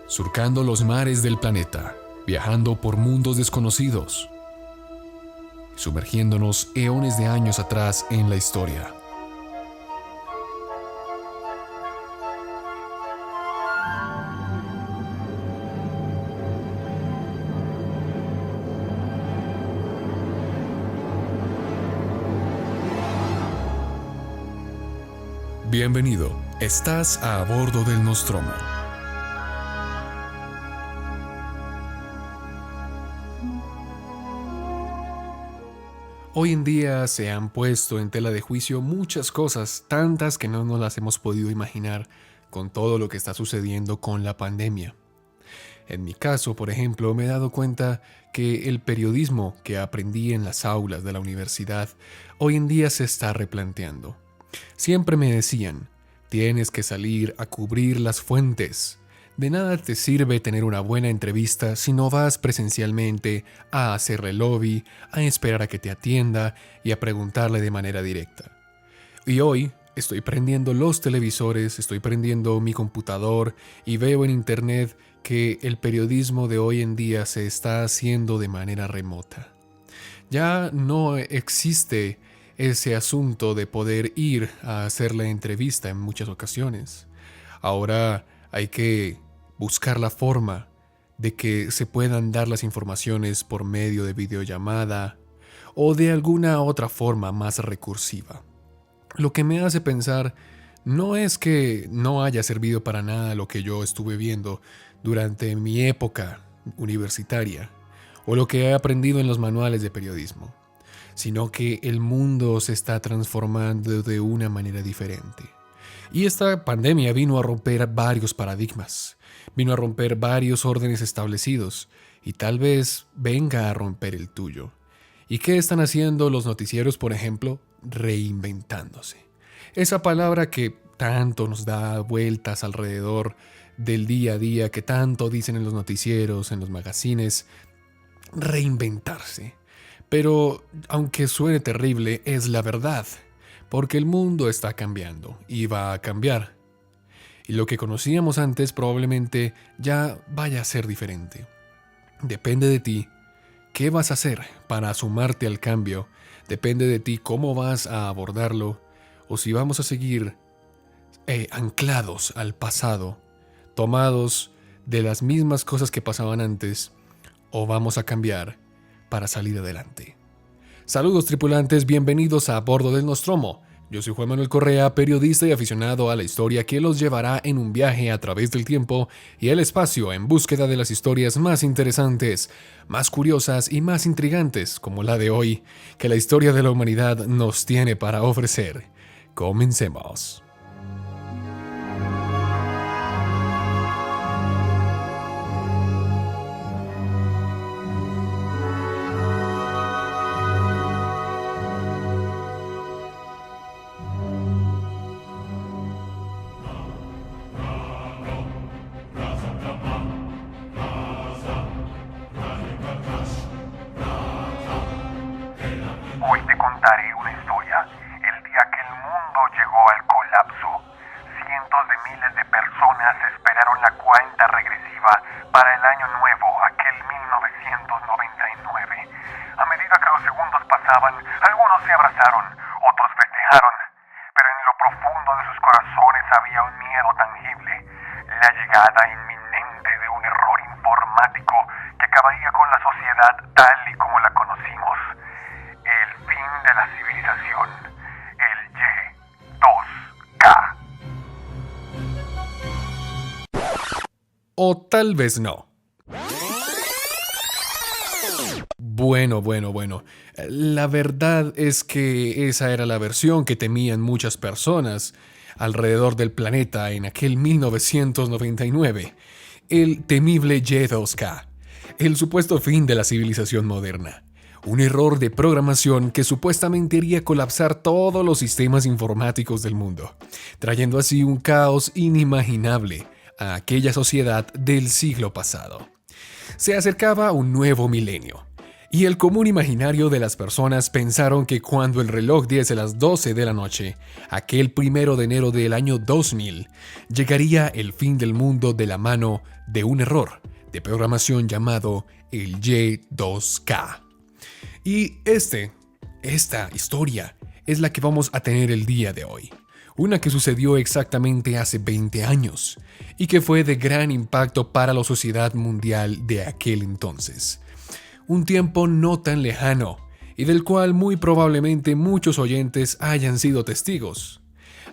surcando los mares del planeta, viajando por mundos desconocidos, sumergiéndonos eones de años atrás en la historia. Bienvenido, estás a bordo del Nostromo. Hoy en día se han puesto en tela de juicio muchas cosas, tantas que no nos las hemos podido imaginar con todo lo que está sucediendo con la pandemia. En mi caso, por ejemplo, me he dado cuenta que el periodismo que aprendí en las aulas de la universidad hoy en día se está replanteando. Siempre me decían, tienes que salir a cubrir las fuentes. De nada te sirve tener una buena entrevista si no vas presencialmente a hacerle lobby, a esperar a que te atienda y a preguntarle de manera directa. Y hoy estoy prendiendo los televisores, estoy prendiendo mi computador y veo en internet que el periodismo de hoy en día se está haciendo de manera remota. Ya no existe ese asunto de poder ir a hacer la entrevista en muchas ocasiones. Ahora hay que buscar la forma de que se puedan dar las informaciones por medio de videollamada o de alguna otra forma más recursiva. Lo que me hace pensar no es que no haya servido para nada lo que yo estuve viendo durante mi época universitaria o lo que he aprendido en los manuales de periodismo, sino que el mundo se está transformando de una manera diferente. Y esta pandemia vino a romper varios paradigmas, vino a romper varios órdenes establecidos y tal vez venga a romper el tuyo. ¿Y qué están haciendo los noticieros, por ejemplo? Reinventándose. Esa palabra que tanto nos da vueltas alrededor del día a día, que tanto dicen en los noticieros, en los magazines, reinventarse. Pero, aunque suene terrible, es la verdad, porque el mundo está cambiando y va a cambiar. Y lo que conocíamos antes probablemente ya vaya a ser diferente. Depende de ti qué vas a hacer para sumarte al cambio, depende de ti cómo vas a abordarlo, o si vamos a seguir anclados al pasado, tomados de las mismas cosas que pasaban antes, o vamos a cambiar para salir adelante. Saludos tripulantes, bienvenidos a bordo del Nostromo. Yo soy Juan Manuel Correa, periodista y aficionado a la historia que los llevará en un viaje a través del tiempo y el espacio en búsqueda de las historias más interesantes, más curiosas y más intrigantes, como la de hoy, que la historia de la humanidad nos tiene para ofrecer. Comencemos. Hoy te contaré una historia, el día que el mundo llegó al colapso. Cientos de miles de personas esperaron la cuenta regresiva para el año nuevo, aquel 1999. A medida que los segundos pasaban, algunos se abrazaron, otros festejaron, pero en lo profundo de sus corazones había un miedo tangible, la llegada inminente de un error informático que acabaría con la sociedad tal y como la conocimos. El fin de la civilización, el Y2K. O tal vez no. Bueno. La verdad es que esa era la versión que temían muchas personas alrededor del planeta en aquel 1999. El temible Y2K, el supuesto fin de la civilización moderna. Un error de programación que supuestamente haría colapsar todos los sistemas informáticos del mundo, trayendo así un caos inimaginable a aquella sociedad del siglo pasado. Se acercaba un nuevo milenio, Y el común imaginario de las personas pensaron que cuando el reloj diese las 12 de la noche, aquel 1 de enero del año 2000, llegaría el fin del mundo de la mano de un error de programación llamado el Y2K. Y esta historia es la que vamos a tener el día de hoy. Una que sucedió exactamente hace 20 años y que fue de gran impacto para la sociedad mundial de aquel entonces. Un tiempo no tan lejano y del cual muy probablemente muchos oyentes hayan sido testigos.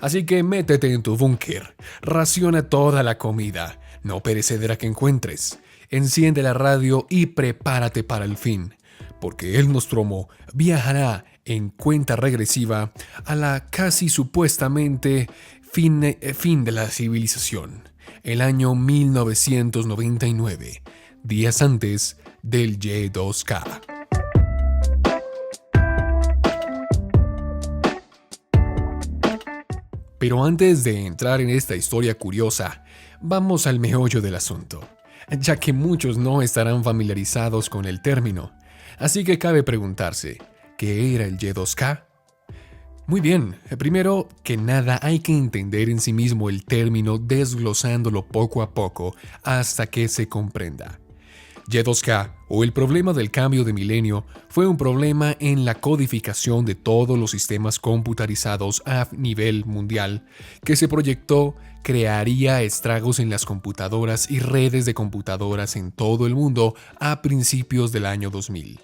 Así que métete en tu búnker, raciona toda la comida, no perecedera que encuentres, enciende la radio y prepárate para el fin, porque el Nostromo viajará en cuenta regresiva a la casi supuestamente fin de la civilización, el año 1999, días antes del Y2K. Pero antes de entrar en esta historia curiosa, vamos al meollo del asunto, ya que muchos no estarán familiarizados con el término. Así que cabe preguntarse, ¿qué era el Y2K? Muy bien, primero que nada hay que entender en sí mismo el término desglosándolo poco a poco hasta que se comprenda. Y2K, o el problema del cambio de milenio, fue un problema en la codificación de todos los sistemas computarizados a nivel mundial que se proyectó crearía estragos en las computadoras y redes de computadoras en todo el mundo a principios del año 2000.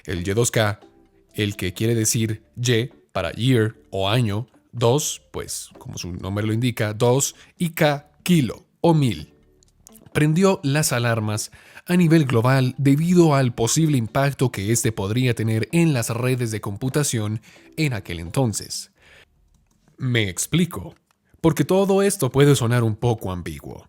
El Y2K, el que quiere decir Y para year o año, 2, pues como su nombre lo indica, 2, y K, kilo o 1000. Prendió las alarmas a nivel global debido al posible impacto que este podría tener en las redes de computación en aquel entonces. Me explico, porque todo esto puede sonar un poco ambiguo.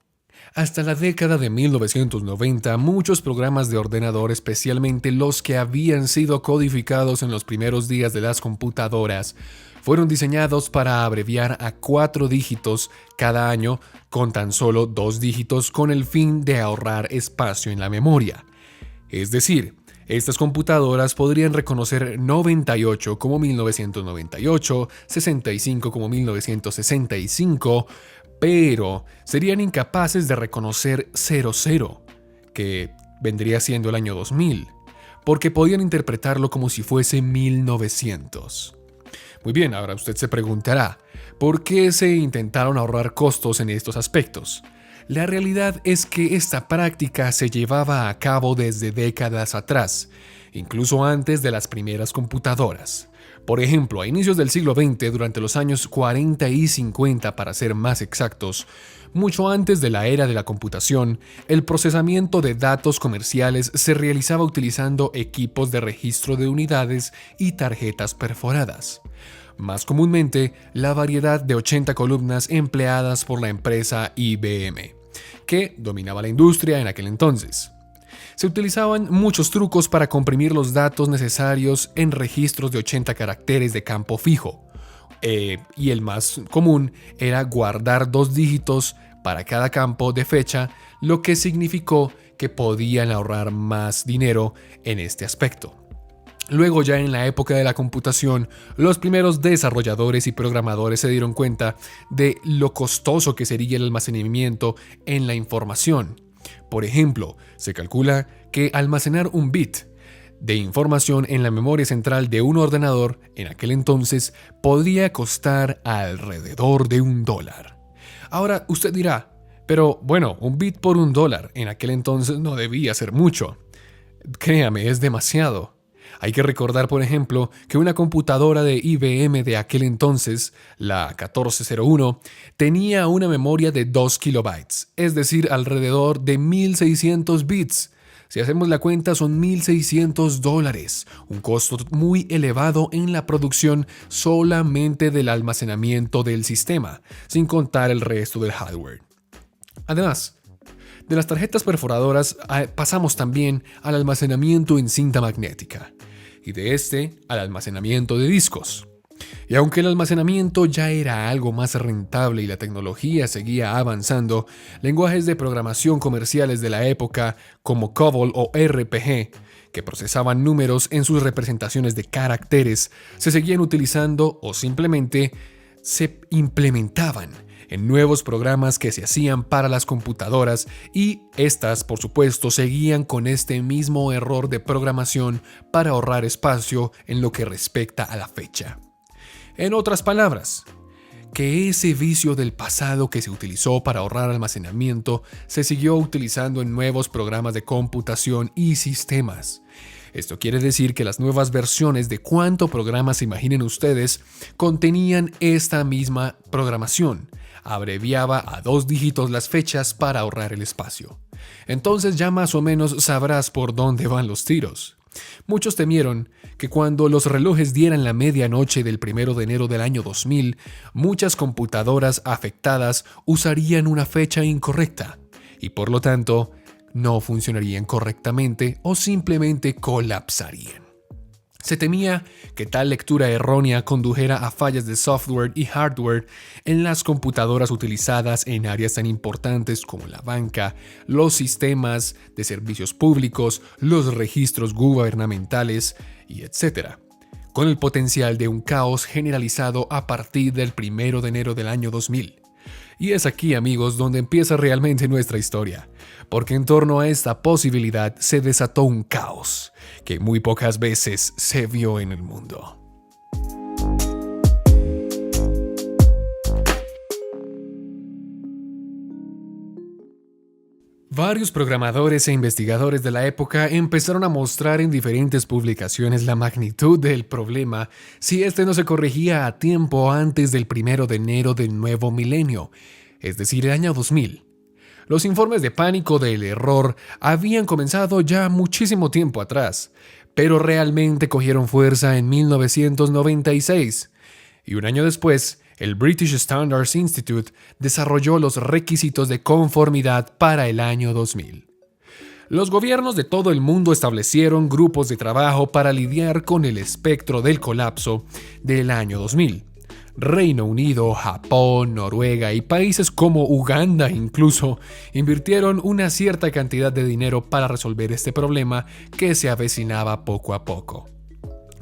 Hasta la década de 1990, muchos programas de ordenador, especialmente los que habían sido codificados en los primeros días de las computadoras, fueron diseñados para abreviar a 4 dígitos cada año con tan solo 2 dígitos con el fin de ahorrar espacio en la memoria. Es decir, estas computadoras podrían reconocer 98 como 1998, 65 como 1965, pero serían incapaces de reconocer 00, que vendría siendo el año 2000, porque podían interpretarlo como si fuese 1900. Muy bien, ahora usted se preguntará, ¿por qué se intentaron ahorrar costos en estos aspectos? La realidad es que esta práctica se llevaba a cabo desde décadas atrás, incluso antes de las primeras computadoras. Por ejemplo, a inicios del siglo XX, durante los años 40 y 50 para ser más exactos, mucho antes de la era de la computación, el procesamiento de datos comerciales se realizaba utilizando equipos de registro de unidades y tarjetas perforadas. Más comúnmente, la variedad de 80 columnas empleadas por la empresa IBM, que dominaba la industria en aquel entonces. Se utilizaban muchos trucos para comprimir los datos necesarios en registros de 80 caracteres de campo fijo, y el más común era guardar 2 dígitos para cada campo de fecha, lo que significó que podían ahorrar más dinero en este aspecto. Luego, ya en la época de la computación, los primeros desarrolladores y programadores se dieron cuenta de lo costoso que sería el almacenamiento en la información. Por ejemplo, se calcula que almacenar un bit de información en la memoria central de un ordenador en aquel entonces podría costar alrededor de $1. Ahora usted dirá, pero bueno, un bit por $1 en aquel entonces no debía ser mucho. Créame, es demasiado. Hay que recordar, por ejemplo, que una computadora de IBM de aquel entonces, la 1401, tenía una memoria de 2 kilobytes, es decir, alrededor de 1600 bits. Si hacemos la cuenta, son $1,600, un costo muy elevado en la producción solamente del almacenamiento del sistema, sin contar el resto del hardware. Además, de las tarjetas perforadoras pasamos también al almacenamiento en cinta magnética y de este al almacenamiento de discos. Y aunque el almacenamiento ya era algo más rentable y la tecnología seguía avanzando, lenguajes de programación comerciales de la época como COBOL o RPG, que procesaban números en sus representaciones de caracteres, se seguían utilizando o simplemente se implementaban en nuevos programas que se hacían para las computadoras, y estas, por supuesto, seguían con este mismo error de programación para ahorrar espacio en lo que respecta a la fecha. En otras palabras, que ese vicio del pasado que se utilizó para ahorrar almacenamiento se siguió utilizando en nuevos programas de computación y sistemas. Esto quiere decir que las nuevas versiones de cuánto programa se imaginen ustedes contenían esta misma programación. Abreviaba a 2 dígitos las fechas para ahorrar el espacio. Entonces ya más o menos sabrás por dónde van los tiros. Muchos temieron que cuando los relojes dieran la medianoche del 1 de enero del año 2000, muchas computadoras afectadas usarían una fecha incorrecta y por lo tanto no funcionarían correctamente o simplemente colapsarían. Se temía que tal lectura errónea condujera a fallas de software y hardware en las computadoras utilizadas en áreas tan importantes como la banca, los sistemas de servicios públicos, los registros gubernamentales y etc., con el potencial de un caos generalizado a partir del 1 de enero del año 2000. Y es aquí, amigos, donde empieza realmente nuestra historia, porque en torno a esta posibilidad se desató un caos que muy pocas veces se vio en el mundo. Varios programadores e investigadores de la época empezaron a mostrar en diferentes publicaciones la magnitud del problema si este no se corregía a tiempo antes del 1 de enero del nuevo milenio, es decir, el año 2000. Los informes de pánico del error habían comenzado ya muchísimo tiempo atrás, pero realmente cogieron fuerza en 1996, y un año después, el British Standards Institute desarrolló los requisitos de conformidad para el año 2000. Los gobiernos de todo el mundo establecieron grupos de trabajo para lidiar con el espectro del colapso del año 2000. Reino Unido, Japón, Noruega y países como Uganda incluso invirtieron una cierta cantidad de dinero para resolver este problema que se avecinaba poco a poco.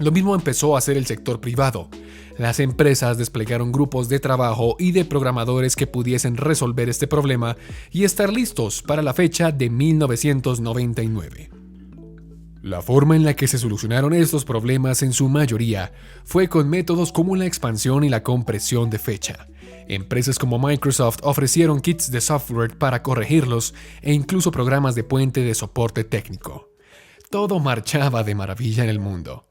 Lo mismo empezó a hacer el sector privado. Las empresas desplegaron grupos de trabajo y de programadores que pudiesen resolver este problema y estar listos para la fecha de 1999. La forma en la que se solucionaron estos problemas en su mayoría fue con métodos como la expansión y la compresión de fecha. Empresas como Microsoft ofrecieron kits de software para corregirlos e incluso programas de puente de soporte técnico. Todo marchaba de maravilla en el mundo.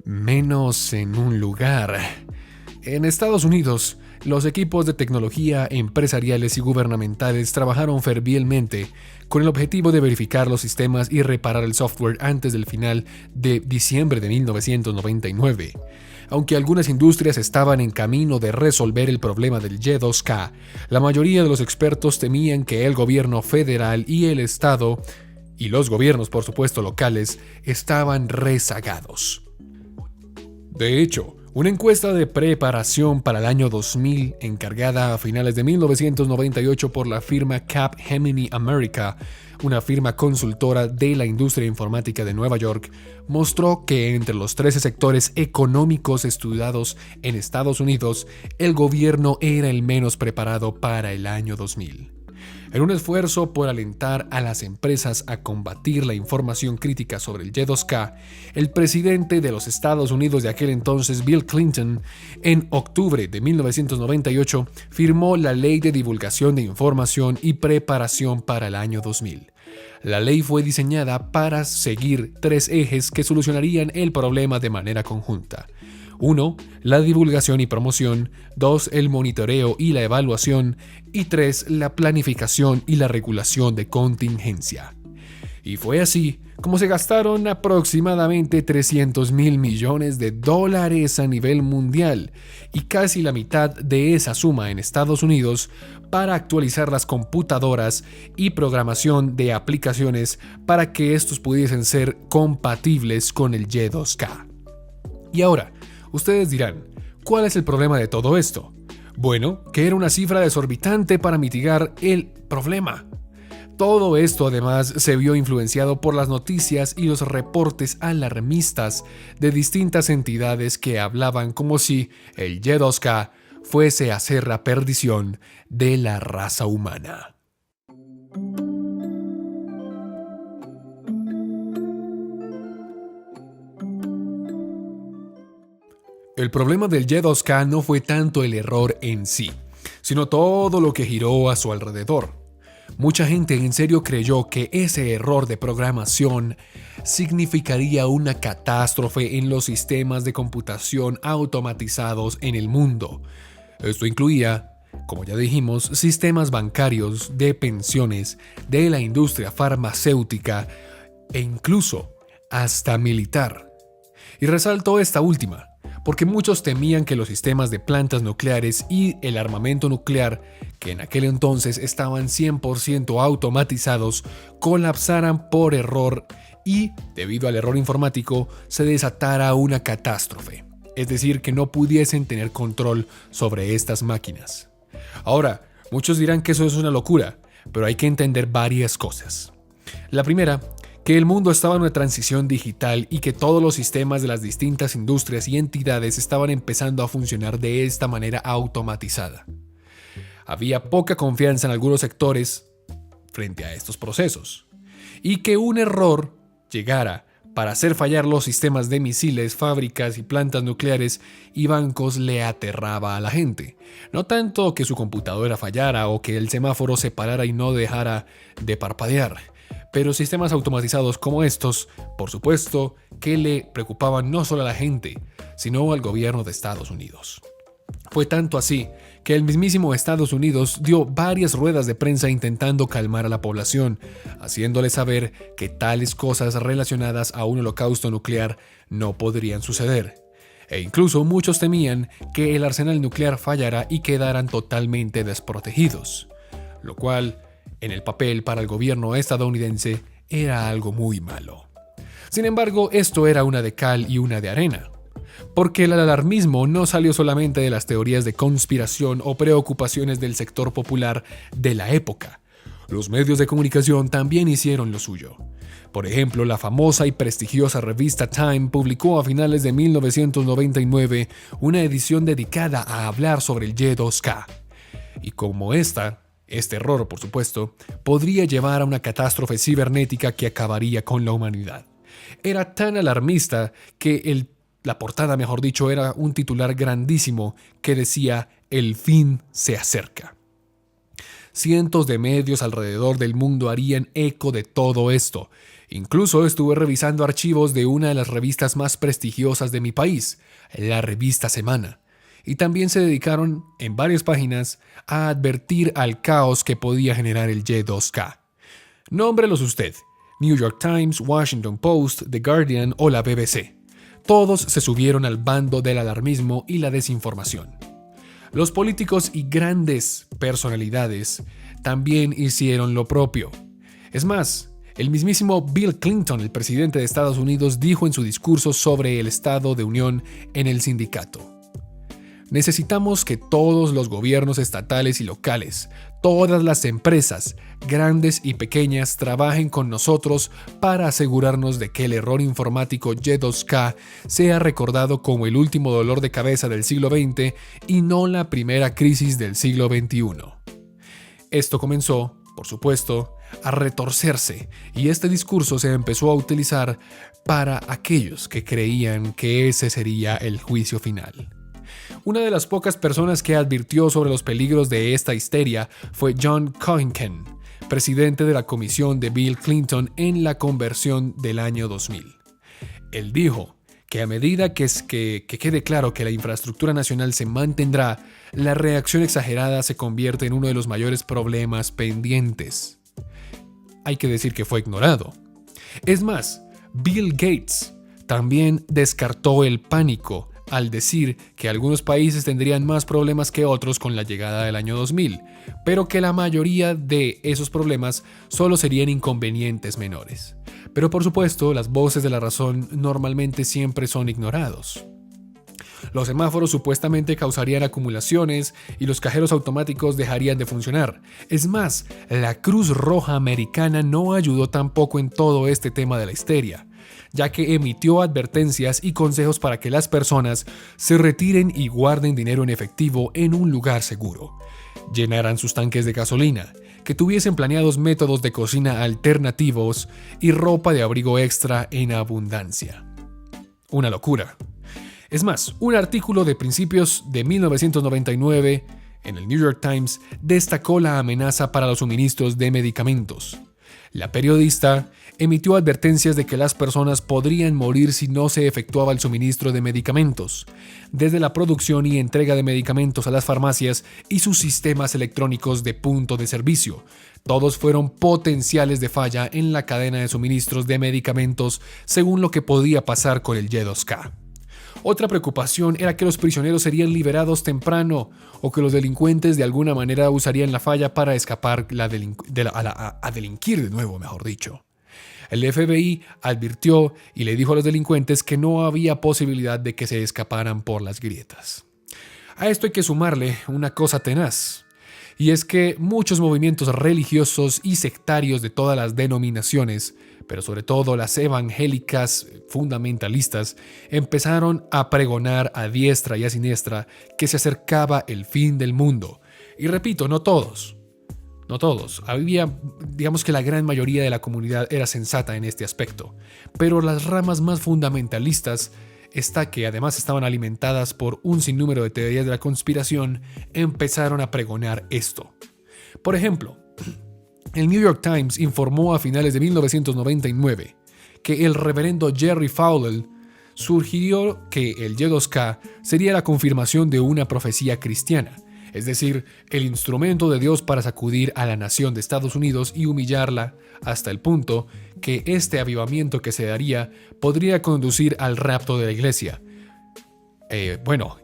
Menos en un lugar. En Estados Unidos, los equipos de tecnología empresariales y gubernamentales trabajaron fervientemente con el objetivo de verificar los sistemas y reparar el software antes del final de diciembre de 1999. Aunque algunas industrias estaban en camino de resolver el problema del Y2K, la mayoría de los expertos temían que el gobierno federal y el estado, y los gobiernos por supuesto locales, estaban rezagados. De hecho, una encuesta de preparación para el año 2000, encargada a finales de 1998 por la firma Capgemini America, una firma consultora de la industria informática de Nueva York, mostró que entre los 13 sectores económicos estudiados en Estados Unidos, el gobierno era el menos preparado para el año 2000. En un esfuerzo por alentar a las empresas a combatir la información crítica sobre el Y2K, el presidente de los Estados Unidos de aquel entonces, Bill Clinton, en octubre de 1998, firmó la Ley de Divulgación de Información y Preparación para el año 2000. La ley fue diseñada para seguir 3 ejes que solucionarían el problema de manera conjunta. 1. La divulgación y promoción. 2. El monitoreo y la evaluación. Y 3. La planificación y la regulación de contingencia. Y fue así como se gastaron aproximadamente $300 mil millones a nivel mundial y casi la mitad de esa suma en Estados Unidos para actualizar las computadoras y programación de aplicaciones para que estos pudiesen ser compatibles con el Y2K. Y ahora, ustedes dirán, ¿cuál es el problema de todo esto? Bueno, que era una cifra desorbitante para mitigar el problema. Todo esto además se vio influenciado por las noticias y los reportes alarmistas de distintas entidades que hablaban como si el Y2K fuese a ser la perdición de la raza humana. El problema del Y2K no fue tanto el error en sí, sino todo lo que giró a su alrededor. Mucha gente en serio creyó que ese error de programación significaría una catástrofe en los sistemas de computación automatizados en el mundo. Esto incluía, como ya dijimos, sistemas bancarios, de pensiones, de la industria farmacéutica e incluso hasta militar. Y resalto esta última, porque muchos temían que los sistemas de plantas nucleares y el armamento nuclear, que en aquel entonces estaban 100% automatizados, colapsaran por error y, debido al error informático, se desatara una catástrofe. Es decir, que no pudiesen tener control sobre estas máquinas. Ahora, muchos dirán que eso es una locura, pero hay que entender varias cosas. La primera, que el mundo estaba en una transición digital y que todos los sistemas de las distintas industrias y entidades estaban empezando a funcionar de esta manera automatizada. Había poca confianza en algunos sectores frente a estos procesos, y que un error llegara para hacer fallar los sistemas de misiles, fábricas y plantas nucleares y bancos le aterraba a la gente. No tanto que su computadora fallara o que el semáforo se parara y no dejara de parpadear, pero sistemas automatizados como estos, por supuesto, que le preocupaban no solo a la gente, sino al gobierno de Estados Unidos. Fue tanto así que el mismísimo Estados Unidos dio varias ruedas de prensa intentando calmar a la población, haciéndole saber que tales cosas relacionadas a un holocausto nuclear no podrían suceder. E incluso muchos temían que el arsenal nuclear fallara y quedaran totalmente desprotegidos, lo cual, en el papel para el gobierno estadounidense, era algo muy malo. Sin embargo, esto era una de cal y una de arena, porque el alarmismo no salió solamente de las teorías de conspiración o preocupaciones del sector popular de la época. Los medios de comunicación también hicieron lo suyo. Por ejemplo, la famosa y prestigiosa revista Time publicó a finales de 1999 una edición dedicada a hablar sobre el Y2K. Y como este error, por supuesto, podría llevar a una catástrofe cibernética que acabaría con la humanidad. Era tan alarmista que la portada, mejor dicho, era un titular grandísimo que decía: "El fin se acerca". Cientos de medios alrededor del mundo harían eco de todo esto. Incluso estuve revisando archivos de una de las revistas más prestigiosas de mi país, la revista Semana. Y también se dedicaron, en varias páginas, a advertir al caos que podía generar el Y2K. Nómbrelos usted: New York Times, Washington Post, The Guardian o la BBC. Todos se subieron al bando del alarmismo y la desinformación. Los políticos y grandes personalidades también hicieron lo propio. Es más, el mismísimo Bill Clinton, el presidente de Estados Unidos, dijo en su discurso sobre el Estado de Unión en el sindicato: "Necesitamos que todos los gobiernos estatales y locales, todas las empresas, grandes y pequeñas, trabajen con nosotros para asegurarnos de que el error informático Y2K sea recordado como el último dolor de cabeza del siglo XX y no la primera crisis del siglo XXI". Esto comenzó, por supuesto, a retorcerse, y este discurso se empezó a utilizar para aquellos que creían que ese sería el juicio final. Una de las pocas personas que advirtió sobre los peligros de esta histeria fue John Cohen, presidente de la comisión de Bill Clinton en la conversión del año 2000. Él dijo que a medida que quede claro que la infraestructura nacional se mantendrá, la reacción exagerada se convierte en uno de los mayores problemas pendientes. Hay que decir que fue ignorado. Es más, Bill Gates también descartó el pánico al decir que algunos países tendrían más problemas que otros con la llegada del año 2000, pero que la mayoría de esos problemas solo serían inconvenientes menores. Pero por supuesto, las voces de la razón normalmente siempre son ignorados. Los semáforos supuestamente causarían acumulaciones y los cajeros automáticos dejarían de funcionar. Es más, la Cruz Roja Americana no ayudó tampoco en todo este tema de la histeria, ya que emitió advertencias y consejos para que las personas se retiren y guarden dinero en efectivo en un lugar seguro, llenaran sus tanques de gasolina, que tuviesen planeados métodos de cocina alternativos y ropa de abrigo extra en abundancia. Una locura. Es más, un artículo de principios de 1999 en el New York Times destacó la amenaza para los suministros de medicamentos. La periodista emitió advertencias de que las personas podrían morir si no se efectuaba el suministro de medicamentos, desde la producción y entrega de medicamentos a las farmacias y sus sistemas electrónicos de punto de servicio. Todos fueron potenciales de falla en la cadena de suministros de medicamentos, según lo que podía pasar con el Y2K. Otra preocupación era que los prisioneros serían liberados temprano o que los delincuentes de alguna manera usarían la falla para escapar a delinquir de nuevo, mejor dicho. El FBI advirtió y le dijo a los delincuentes que no había posibilidad de que se escaparan por las grietas. A esto hay que sumarle una cosa tenaz, y es que muchos movimientos religiosos y sectarios de todas las denominaciones, pero sobre todo las evangélicas fundamentalistas, empezaron a pregonar a diestra y a siniestra que se acercaba el fin del mundo. Y repito, no todos. Había, digamos que la gran mayoría de la comunidad era sensata en este aspecto, pero las ramas más fundamentalistas, que además estaban alimentadas por un sinnúmero de teorías de la conspiración, empezaron a pregonar esto. Por ejemplo, el New York Times informó a finales de 1999 que el reverendo Jerry Falwell sugirió que el Y2K sería la confirmación de una profecía cristiana, es decir, el instrumento de Dios para sacudir a la nación de Estados Unidos y humillarla hasta el punto que este avivamiento que se daría podría conducir al rapto de la iglesia.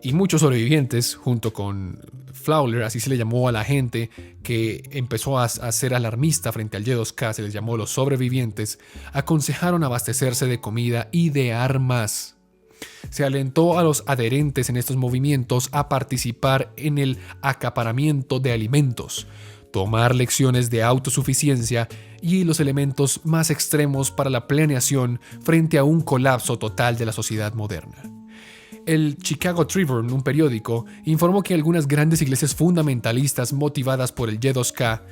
Y muchos sobrevivientes, junto con Fowler, así se le llamó a la gente que empezó a ser alarmista frente al Y2K, se les llamó los sobrevivientes, aconsejaron abastecerse de comida y de armas. Se alentó a los adherentes en estos movimientos a participar en el acaparamiento de alimentos, tomar lecciones de autosuficiencia y los elementos más extremos para la planeación frente a un colapso total de la sociedad moderna. El Chicago Tribune, un periódico, informó que algunas grandes iglesias fundamentalistas motivadas por el Y2K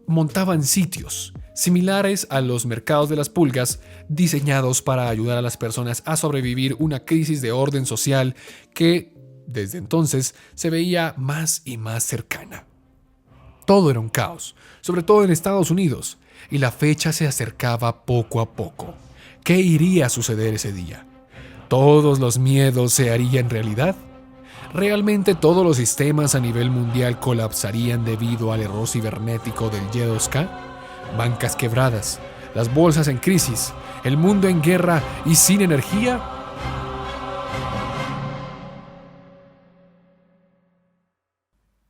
montaban sitios similares a los mercados de las pulgas, diseñados para ayudar a las personas a sobrevivir una crisis de orden social que, desde entonces, se veía más y más cercana. Todo era un caos, sobre todo en Estados Unidos, y la fecha se acercaba poco a poco. ¿Qué iría a suceder ese día? ¿Todos los miedos se harían realidad? ¿Realmente todos los sistemas a nivel mundial colapsarían debido al error cibernético del Y2K? Bancas quebradas, las bolsas en crisis, el mundo en guerra y sin energía.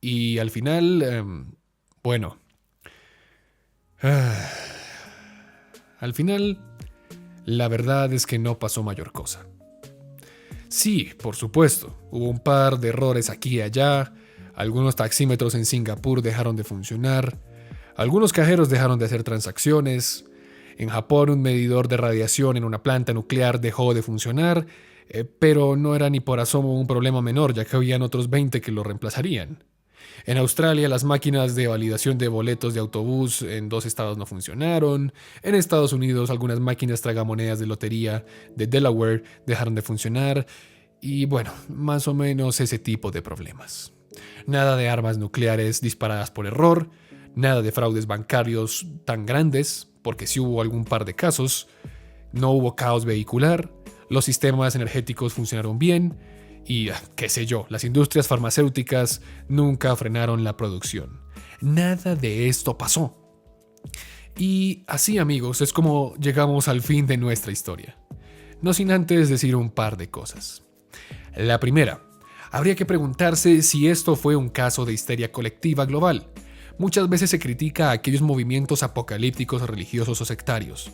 Y al final, al final, la verdad es que no pasó mayor cosa. Sí, por supuesto, hubo un par de errores aquí y allá, algunos taxímetros en Singapur dejaron de funcionar, algunos cajeros dejaron de hacer transacciones, en Japón un medidor de radiación en una planta nuclear dejó de funcionar, pero no era ni por asomo un problema menor, ya que habían otros 20 que lo reemplazarían. En Australia, las máquinas de validación de boletos de autobús en 2 estados no funcionaron. En Estados Unidos, algunas máquinas tragamonedas de lotería de Delaware dejaron de funcionar. Y más o menos ese tipo de problemas. Nada de armas nucleares disparadas por error. Nada de fraudes bancarios tan grandes, porque sí hubo algún par de casos. No hubo caos vehicular. Los sistemas energéticos funcionaron bien. Y, qué sé yo, las industrias farmacéuticas nunca frenaron la producción. Nada de esto pasó. Y así, amigos, es como llegamos al fin de nuestra historia. No sin antes decir un par de cosas. La primera, habría que preguntarse si esto fue un caso de histeria colectiva global. Muchas veces se critica a aquellos movimientos apocalípticos religiosos o sectarios.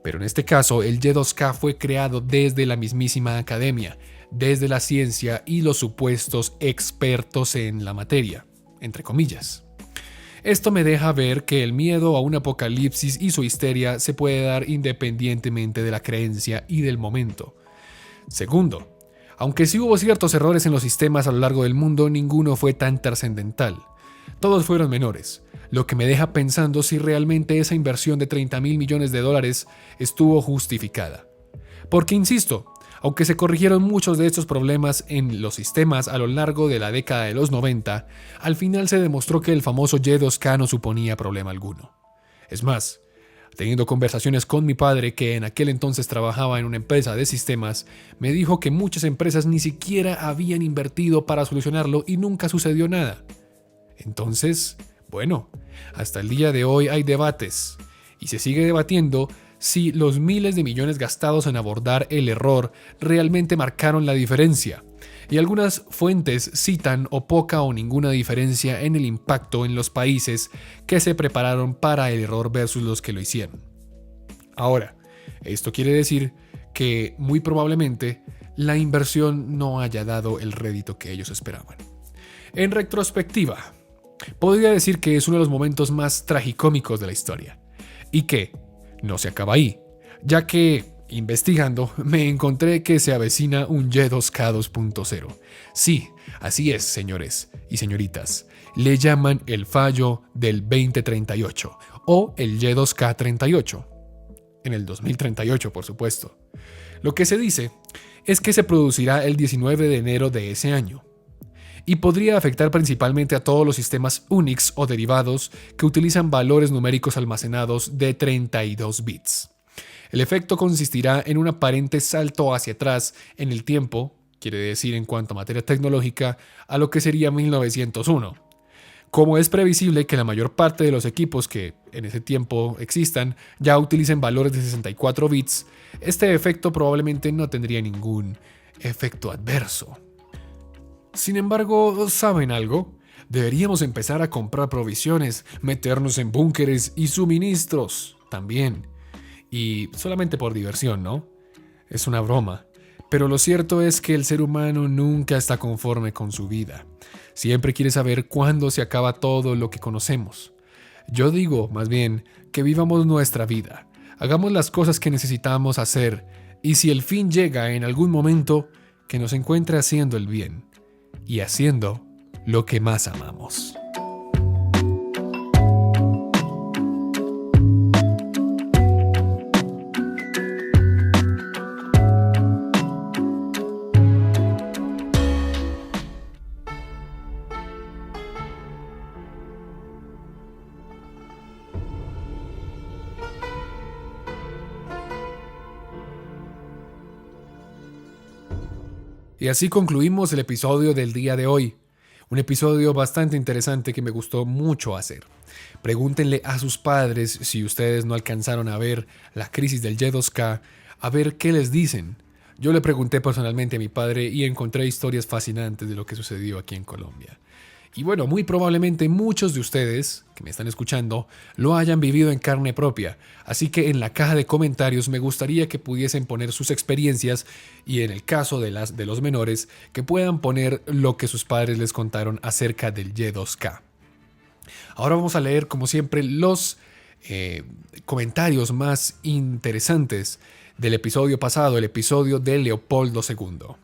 Pero en este caso, el Y2K fue creado desde la mismísima academia, desde la ciencia y los supuestos expertos en la materia, entre comillas. Esto me deja ver que el miedo a un apocalipsis y su histeria se puede dar independientemente de la creencia y del momento. Segundo, aunque sí hubo ciertos errores en los sistemas a lo largo del mundo, ninguno fue tan trascendental. Todos fueron menores, lo que me deja pensando si realmente esa inversión de $30,000 millones estuvo justificada. Porque insisto, aunque se corrigieron muchos de estos problemas en los sistemas a lo largo de la década de los 90, al final se demostró que el famoso Y2K no suponía problema alguno. Es más, teniendo conversaciones con mi padre, que en aquel entonces trabajaba en una empresa de sistemas, me dijo que muchas empresas ni siquiera habían invertido para solucionarlo y nunca sucedió nada. Entonces, bueno, hasta el día de hoy hay debates, y se sigue debatiendo si los miles de millones gastados en abordar el error realmente marcaron la diferencia. Y algunas fuentes citan o poca o ninguna diferencia en el impacto en los países que se prepararon para el error versus los que lo hicieron. Ahora, esto quiere decir que muy probablemente la inversión no haya dado el rédito que ellos esperaban. En retrospectiva, podría decir que es uno de los momentos más tragicómicos de la historia. Y que no se acaba ahí, ya que, investigando, me encontré que se avecina un Y2K 2.0. Sí, así es, señores y señoritas. Le llaman el fallo del 2038 o el Y2K 38. En el 2038, por supuesto. Lo que se dice es que se producirá el 19 de enero de ese año. Y podría afectar principalmente a todos los sistemas Unix o derivados que utilizan valores numéricos almacenados de 32 bits. El efecto consistirá en un aparente salto hacia atrás en el tiempo, quiere decir en cuanto a materia tecnológica, a lo que sería 1901. Como es previsible que la mayor parte de los equipos que en ese tiempo existan ya utilicen valores de 64 bits, este efecto probablemente no tendría ningún efecto adverso. Sin embargo, ¿saben algo? Deberíamos empezar a comprar provisiones, meternos en búnkeres y suministros también. Y solamente por diversión, ¿no? Es una broma. Pero lo cierto es que el ser humano nunca está conforme con su vida. Siempre quiere saber cuándo se acaba todo lo que conocemos. Yo digo, más bien, que vivamos nuestra vida. Hagamos las cosas que necesitamos hacer. Y si el fin llega en algún momento, que nos encuentre haciendo el bien. Y haciendo lo que más amamos. Y así concluimos el episodio del día de hoy. Un episodio bastante interesante que me gustó mucho hacer. Pregúntenle a sus padres si ustedes no alcanzaron a ver la crisis del Y2K, a ver qué les dicen. Yo le pregunté personalmente a mi padre y encontré historias fascinantes de lo que sucedió aquí en Colombia. Y bueno, muy probablemente muchos de ustedes que me están escuchando lo hayan vivido en carne propia. Así que en la caja de comentarios me gustaría que pudiesen poner sus experiencias y en el caso de los menores que puedan poner lo que sus padres les contaron acerca del Y2K. Ahora vamos a leer como siempre los comentarios más interesantes del episodio pasado, el episodio de Leopoldo II.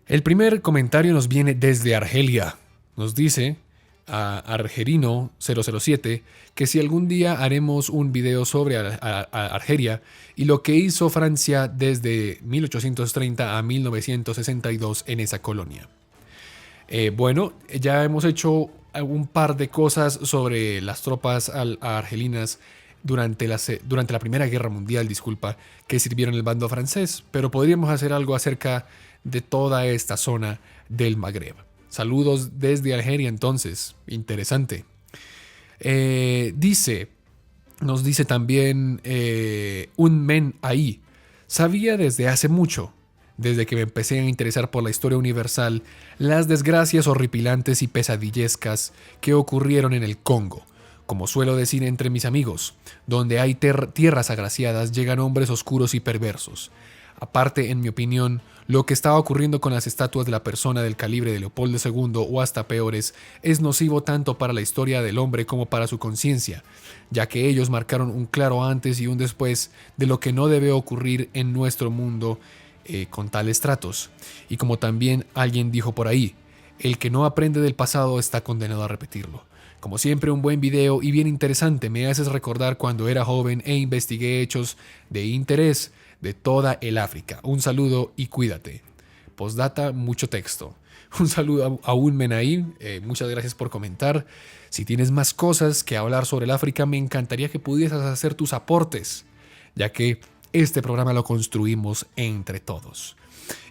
El primer comentario nos viene desde Argelia. Nos dice a Argerino007 que si algún día haremos un video sobre Argelia y lo que hizo Francia desde 1830 a 1962 en esa colonia. Bueno, ya hemos hecho un par de cosas sobre las tropas argelinas durante la Primera Guerra Mundial, que sirvieron el bando francés, pero podríamos hacer algo acerca de toda esta zona del Magreb. Saludos desde Argelia entonces, interesante. Nos dice también un men ahí. Sabía desde hace mucho, desde que me empecé a interesar por la historia universal, las desgracias horripilantes y pesadillescas que ocurrieron en el Congo, Como suelo decir entre mis amigos, donde hay tierras agraciadas llegan hombres oscuros y perversos. Aparte, en mi opinión, lo que estaba ocurriendo con las estatuas de la persona del calibre de Leopoldo II o hasta peores es nocivo tanto para la historia del hombre como para su conciencia, ya que ellos marcaron un claro antes y un después de lo que no debe ocurrir en nuestro mundo con tales tratos. Y como también alguien dijo por ahí, el que no aprende del pasado está condenado a repetirlo. Como siempre, un buen video y bien interesante. Me haces recordar cuando era joven e investigué hechos de interés de toda el África. Un saludo y cuídate. Postdata, mucho texto. Un saludo a un Menaí. Muchas gracias por comentar. Si tienes más cosas que hablar sobre el África, me encantaría que pudieras hacer tus aportes, ya que este programa lo construimos entre todos.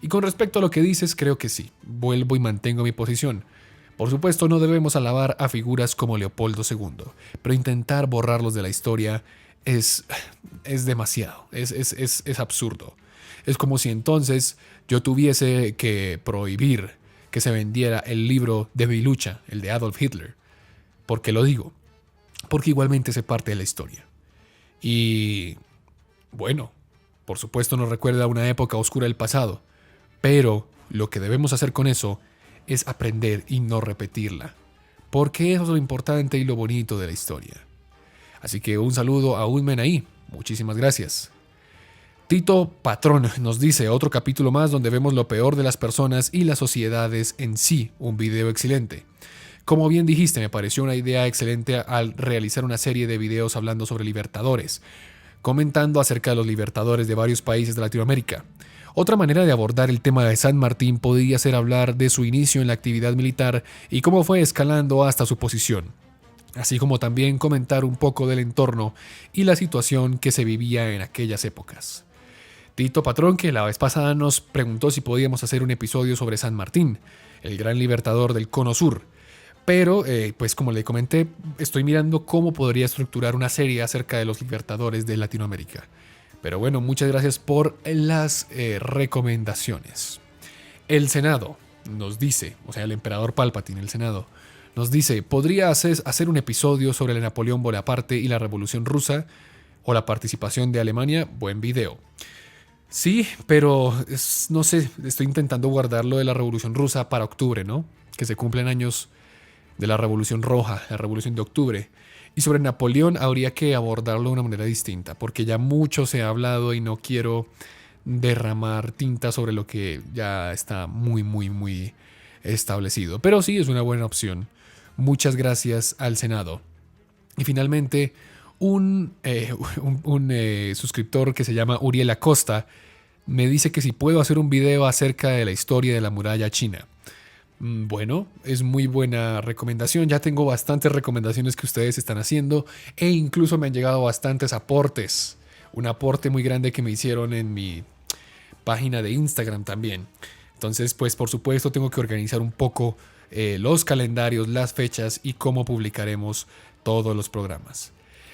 Y con respecto a lo que dices, creo que sí. Vuelvo y mantengo mi posición. Por supuesto, no debemos alabar a figuras como Leopoldo II, pero intentar borrarlos de la historia es demasiado, es absurdo. Es como si entonces yo tuviese que prohibir que se vendiera el libro de mi lucha, el de Adolf Hitler. ¿Por qué lo digo? Porque igualmente se parte de la historia. Y bueno, por supuesto nos recuerda a una época oscura del pasado, pero lo que debemos hacer con eso es aprender y no repetirla, porque eso es lo importante y lo bonito de la historia. Así que un saludo a un Menaí, muchísimas gracias. Tito Patrón nos dice otro capítulo más donde vemos lo peor de las personas y las sociedades en sí, un video excelente. Como bien dijiste, me pareció una idea excelente al realizar una serie de videos hablando sobre libertadores, comentando acerca de los libertadores de varios países de Latinoamérica. Otra manera de abordar el tema de San Martín podría ser hablar de su inicio en la actividad militar y cómo fue escalando hasta su posición, así como también comentar un poco del entorno y la situación que se vivía en aquellas épocas. Tito Patrón, que la vez pasada nos preguntó si podíamos hacer un episodio sobre San Martín, el gran libertador del Cono Sur, pero pues como le comenté, estoy mirando cómo podría estructurar una serie acerca de los libertadores de Latinoamérica. Pero bueno, muchas gracias por las recomendaciones. El Senado nos dice, o sea, el emperador Palpatine, el Senado, nos dice, ¿podría hacer un episodio sobre el Napoleón Bonaparte y la Revolución Rusa o la participación de Alemania? Buen video. Sí, pero no sé, estoy intentando guardarlo de la Revolución Rusa para octubre, ¿no? Que se cumplen años de la Revolución Roja, la Revolución de Octubre. Y sobre Napoleón habría que abordarlo de una manera distinta, porque ya mucho se ha hablado y no quiero derramar tinta sobre lo que ya está muy establecido. Pero sí, es una buena opción. Muchas gracias al Senado. Y finalmente, un suscriptor que se llama Uriel Acosta me dice que si puedo hacer un video acerca de la historia de la muralla china. Bueno, es muy buena recomendación. Ya tengo bastantes recomendaciones que ustedes están haciendo e incluso me han llegado bastantes aportes. Un aporte muy grande que me hicieron en mi página de Instagram también. Entonces, pues por supuesto tengo que organizar un poco los calendarios, las fechas y cómo publicaremos todos los programas.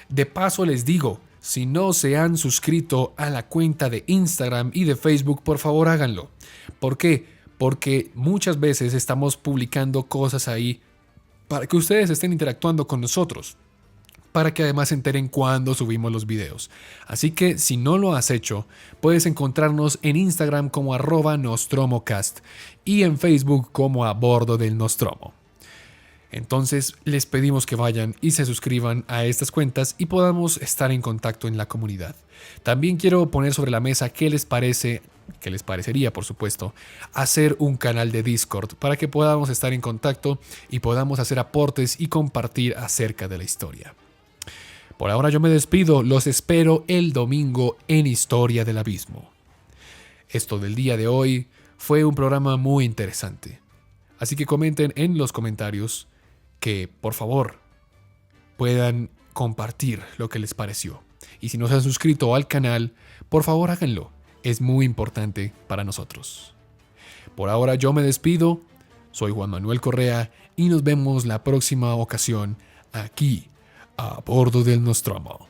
De paso les digo, si no se han suscrito a la cuenta de Instagram y de Facebook, por favor háganlo. ¿Por qué? Porque muchas veces estamos publicando cosas ahí para que ustedes estén interactuando con nosotros, para que además se enteren cuando subimos los videos. Así que si no lo has hecho, puedes encontrarnos en Instagram como @NostromoCast y en Facebook como A Bordo del Nostromo. Entonces les pedimos que vayan y se suscriban a estas cuentas y podamos estar en contacto en la comunidad. También quiero poner sobre la mesa qué les parecería, por supuesto, hacer un canal de Discord para que podamos estar en contacto y podamos hacer aportes y compartir acerca de la historia. Por ahora yo me despido, los espero el domingo en Historia del Abismo. Esto del día de hoy fue un programa muy interesante, así que comenten en los comentarios que, por favor, puedan compartir lo que les pareció. Y si no se han suscrito al canal, por favor háganlo. Es muy importante para nosotros. Por ahora yo me despido. Soy Juan Manuel Correa y nos vemos la próxima ocasión aquí, a bordo del Nostromo.